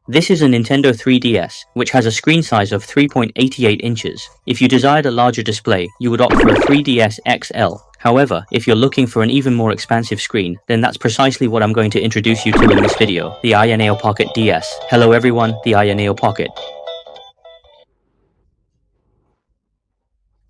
This is a Nintendo 3DS, which has a screen size of 3.88 inches. If you desired a larger display, you would opt for a 3DS XL. However, if you're looking for an even more expansive screen, then that's precisely what I'm going to introduce you to in this video, the AYANEO Pocket DS. Hello everyone, the AYANEO Pocket.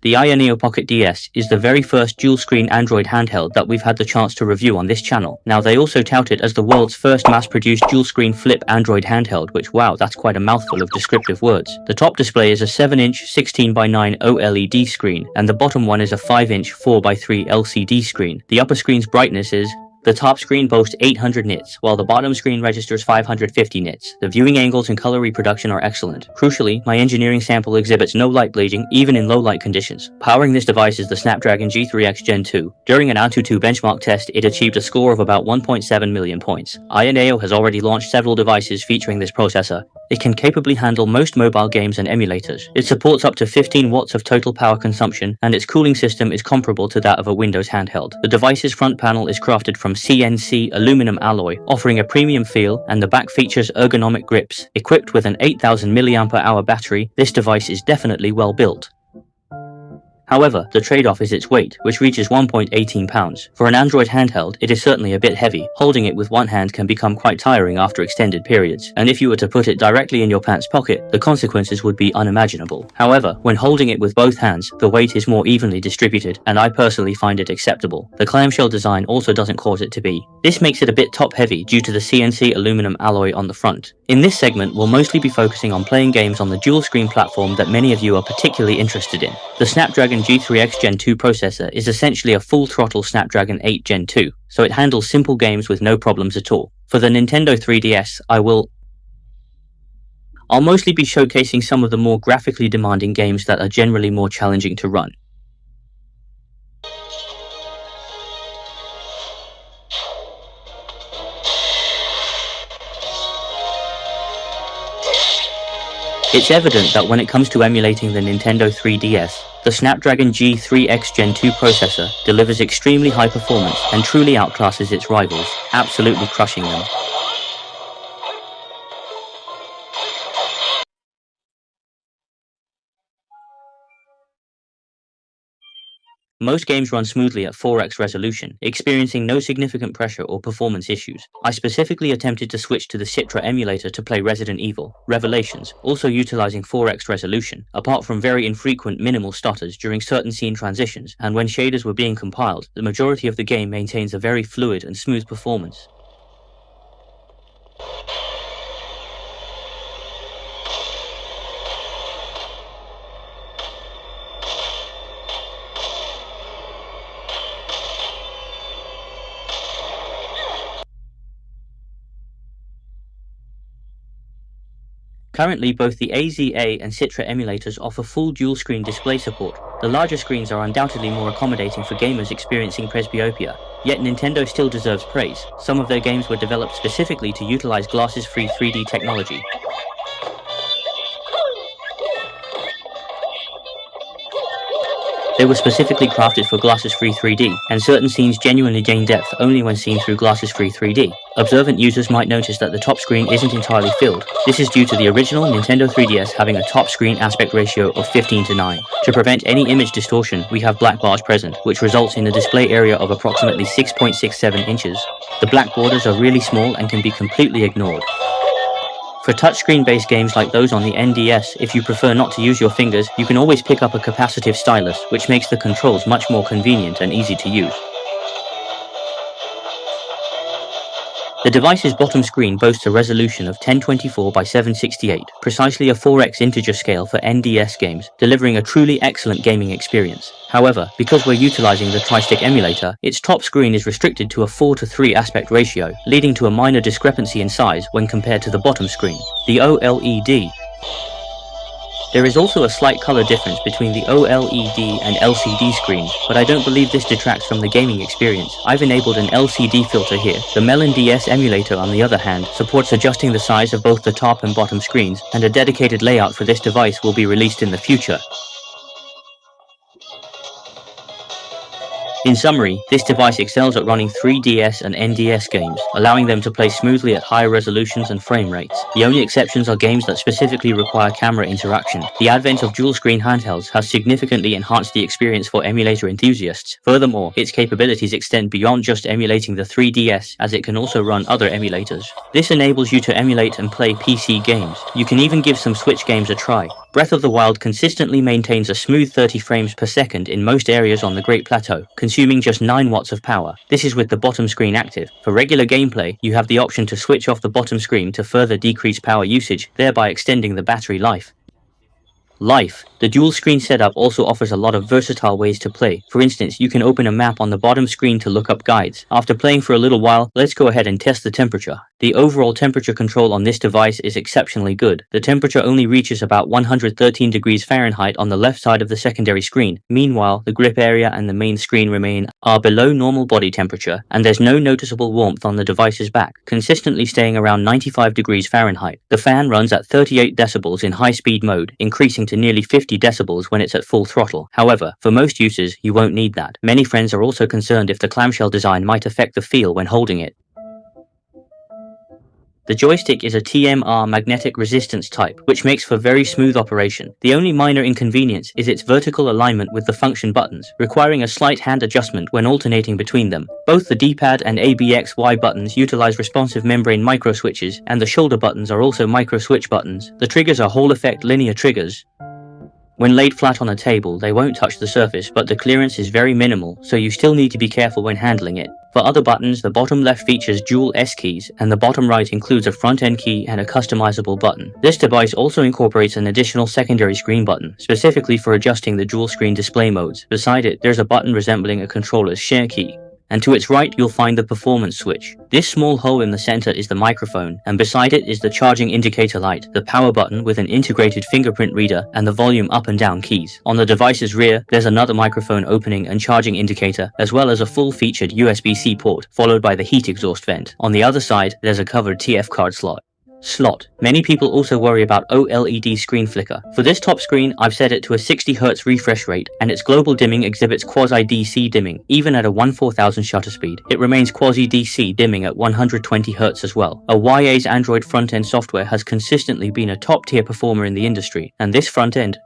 The AYANEO Pocket DS is the very first dual-screen Android handheld that we've had the chance to review on this channel. Now, they also tout it as the world's first mass-produced dual-screen flip Android handheld, which, wow, that's quite a mouthful of descriptive words. The top display is a 7-inch 16:9 OLED screen, and the bottom one is a 5-inch 4:3 LCD screen. The upper screen's brightness is the top screen boasts 800 nits, while the bottom screen registers 550 nits. The viewing angles and color reproduction are excellent. Crucially, my engineering sample exhibits no light bleeding, even in low light conditions. Powering this device is the Snapdragon G3x Gen 2. During an AnTuTu benchmark test, it achieved a score of about 1.7 million points. AYANEO has already launched several devices featuring this processor. It can capably handle most mobile games and emulators. It supports up to 15 watts of total power consumption, and its cooling system is comparable to that of a Windows handheld. The device's front panel is crafted from CNC aluminum alloy, offering a premium feel, and the back features ergonomic grips. Equipped with an 8000 mAh battery, this device is definitely well built. However, the trade-off is its weight, which reaches 1.18 pounds. For an Android handheld, it is certainly a bit heavy. Holding it with one hand can become quite tiring after extended periods, and if you were to put it directly in your pants pocket, the consequences would be unimaginable. However, when holding it with both hands, the weight is more evenly distributed, and I personally find it acceptable. The clamshell design also doesn't cause it to be. This makes it a bit top-heavy due to the CNC aluminum alloy on the front. In this segment, we'll mostly be focusing on playing games on the dual-screen platform that many of you are particularly interested in. The Snapdragon G3x Gen 2 processor is essentially a full-throttle Snapdragon 8 Gen 2, so it handles simple games with no problems at all. For the Nintendo 3DS, I'll mostly be showcasing some of the more graphically demanding games that are generally more challenging to run. It's evident that when it comes to emulating the Nintendo 3DS, the Snapdragon G3x Gen 2 processor delivers extremely high performance and truly outclasses its rivals, absolutely crushing them. Most games run smoothly at 4x resolution, experiencing no significant pressure or performance issues. I specifically attempted to switch to the Citra emulator to play Resident Evil Revelations, also utilizing 4x resolution, apart from very infrequent minimal stutters during certain scene transitions, and when shaders were being compiled, the majority of the game maintains a very fluid and smooth performance. Currently, both the AZA and Citra emulators offer full dual-screen display support. The larger screens are undoubtedly more accommodating for gamers experiencing presbyopia, yet Nintendo still deserves praise. Some of their games were developed specifically to utilize glasses-free 3D technology. They were specifically crafted for glasses-free 3D, and certain scenes genuinely gain depth only when seen through glasses-free 3D. Observant users might notice that the top screen isn't entirely filled. This is due to the original Nintendo 3DS having a top screen aspect ratio of 15:9. To prevent any image distortion, we have black bars present, which results in a display area of approximately 6.67 inches. The black borders are really small and can be completely ignored. For touchscreen-based games like those on the NDS, if you prefer not to use your fingers, you can always pick up a capacitive stylus, which makes the controls much more convenient and easy to use. The device's bottom screen boasts a resolution of 1024 by 768, precisely a 4x integer scale for NDS games, delivering a truly excellent gaming experience. However, because we're utilizing the Tri-Stick emulator, its top screen is restricted to a 4:3 aspect ratio, leading to a minor discrepancy in size when compared to the bottom screen. The OLED. There is also a slight color difference between the OLED and LCD screens, but I don't believe this detracts from the gaming experience. I've enabled an LCD filter here. The Melon DS emulator, on the other hand, supports adjusting the size of both the top and bottom screens, and a dedicated layout for this device will be released in the future. In summary, this device excels at running 3DS and NDS games, allowing them to play smoothly at higher resolutions and frame rates. The only exceptions are games that specifically require camera interaction. The advent of dual-screen handhelds has significantly enhanced the experience for emulator enthusiasts. Furthermore, its capabilities extend beyond just emulating the 3DS, as it can also run other emulators. This enables you to emulate and play PC games. You can even give some Switch games a try. Breath of the Wild consistently maintains a smooth 30 frames per second in most areas on the Great Plateau, consuming just 9 watts of power. This is with the bottom screen active. For regular gameplay, you have the option to switch off the bottom screen to further decrease power usage, thereby extending the battery life. The dual screen setup also offers a lot of versatile ways to play. For instance, you can open a map on the bottom screen to look up guides. After playing for a little while, let's go ahead and test the temperature. The overall temperature control on this device is exceptionally good. The temperature only reaches about 113 degrees Fahrenheit on the left side of the secondary screen. Meanwhile, the grip area and the main screen are below normal body temperature, and there's no noticeable warmth on the device's back, consistently staying around 95 degrees Fahrenheit. The fan runs at 38 decibels in high-speed mode, increasing to nearly 50 decibels when it's at full throttle. However, for most users, you won't need that. Many friends are also concerned if the clamshell design might affect the feel when holding it. The joystick is a TMR magnetic resistance type, which makes for very smooth operation. The only minor inconvenience is its vertical alignment with the function buttons, requiring a slight hand adjustment when alternating between them. Both the D-pad and ABXY buttons utilize responsive membrane microswitches, and the shoulder buttons are also microswitch buttons. The triggers are Hall-effect linear triggers. When laid flat on a table, they won't touch the surface, but the clearance is very minimal, so you still need to be careful when handling it. For other buttons, the bottom left features dual S keys, and the bottom right includes a front-end key and a customizable button. This device also incorporates an additional secondary screen button, specifically for adjusting the dual-screen display modes. Beside it, there's a button resembling a controller's share key. And to its right, you'll find the performance switch. This small hole in the center is the microphone, and beside it is the charging indicator light, the power button with an integrated fingerprint reader, and the volume up and down keys. On the device's rear, there's another microphone opening and charging indicator, as well as a full-featured USB-C port, followed by the heat exhaust vent. On the other side, there's a covered TF card slot. Many people also worry about OLED screen flicker. For this top screen, I've set it to a 60Hz refresh rate, and its global dimming exhibits quasi-DC dimming, even at a 1/4000 shutter speed. It remains quasi-DC dimming at 120Hz as well. AYANEO's Android front-end software has consistently been a top-tier performer in the industry, and this front-end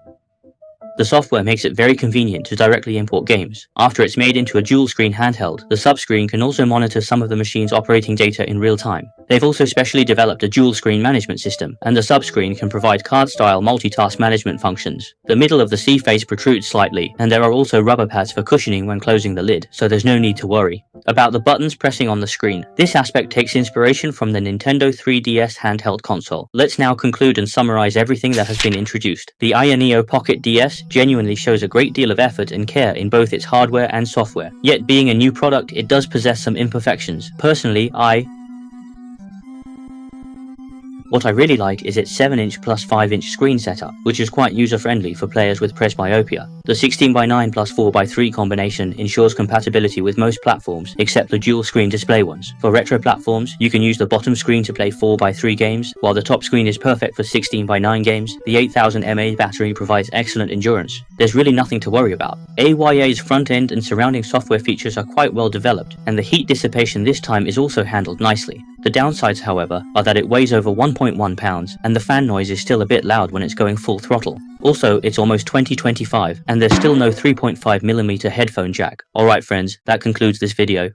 The software makes it very convenient to directly import games. After it's made into a dual-screen handheld, the subscreen can also monitor some of the machine's operating data in real time. They've also specially developed a dual-screen management system, and the subscreen can provide card-style multitask management functions. The middle of the C face protrudes slightly, and there are also rubber pads for cushioning when closing the lid, so there's no need to worry about the buttons pressing on the screen. This aspect takes inspiration from the Nintendo 3DS handheld console. Let's now conclude and summarize everything that has been introduced. The AYANEO Pocket DS genuinely shows a great deal of effort and care in both its hardware and software. Yet being a new product, it does possess some imperfections. Personally, What I really like is its 7-inch plus 5-inch screen setup, which is quite user-friendly for players with presbyopia. The 16:9 plus 4:3 combination ensures compatibility with most platforms, except the dual-screen display ones. For retro platforms, you can use the bottom screen to play 4:3 games, while the top screen is perfect for 16:9 games. The 8000 mAh battery provides excellent endurance. There's really nothing to worry about. AYA's front-end and surrounding software features are quite well developed, and the heat dissipation this time is also handled nicely. The downsides, however, are that it weighs over 1.1 pounds, and the fan noise is still a bit loud when it's going full throttle. Also, it's almost 2025, and there's still no 3.5mm headphone jack. Alright friends, that concludes this video.